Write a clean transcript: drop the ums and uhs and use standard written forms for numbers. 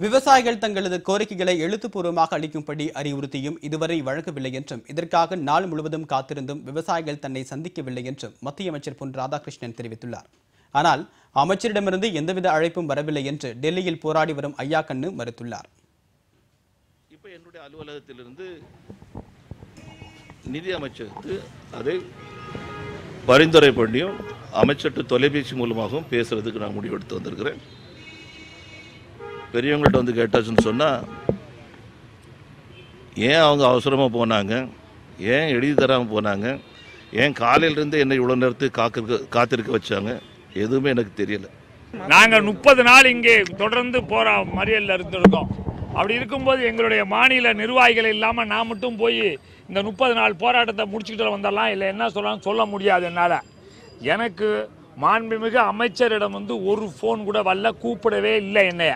விவசாயிகள் தங்களது கோரிக்கைகளை எழுத்துப்பூர்வமாக அளிக்கும்படி அறிவுறுத்தியும் இதுவரை வழங்கவில்லை என்றும் இதற்காக நாள் முழுவதும் காத்திருந்தும் விவசாயிகள் தன்னை சந்திக்கவில்லை என்றும் மத்திய அமைச்சர் பொன் ராதாகிருஷ்ணன் தெரிவித்துள்ளார். ஆனால் அமைச்சரிடமிருந்து எந்தவித அழைப்பும் வரவில்லை என்று டெல்லியில் போராடி வரும் ஐயா கண்ணு மறுத்துள்ளார். இப்ப என்னுடைய அலுவலகத்திலிருந்து நிதி அமைச்சருக்கு அதை பரிந்துரை பண்ணியும் அமைச்சர்கிட்ட தொலைபேசி மூலமாகவும் பேசுறதுக்கு நான் முடிவெடுத்து வந்திருக்கிறேன். பெரியவங்கள்ட்ட வந்து கேட்டாச்சுன்னு சொன்னால் ஏன் அவங்க அவசரமாக போனாங்க, ஏன் எழுதி தராமல் போனாங்க, ஏன் காலையிலேருந்து என்னை இவ்வளோ நேரத்துக்கு காத்திருக்க வச்சாங்க, எதுவுமே எனக்கு தெரியல. நாங்கள் 30 நாள் இங்கே தொடர்ந்து மறியலில் இருந்திருக்கோம். அப்படி இருக்கும்போது எங்களுடைய மாநில நிர்வாகிகள் இல்லாமல் நான் மட்டும் போய் இந்த 30 நாள் போராட்டத்தை முடிச்சுக்கிட்டு வந்துடலாம், இல்லை என்ன சொல்லலாம் சொல்ல முடியாது என்னால். எனக்கு மாண்புமிகு அமைச்சரிடம் ஒரு ஃபோன் கூட வரல, கூப்பிடவே இல்லை என்னைய.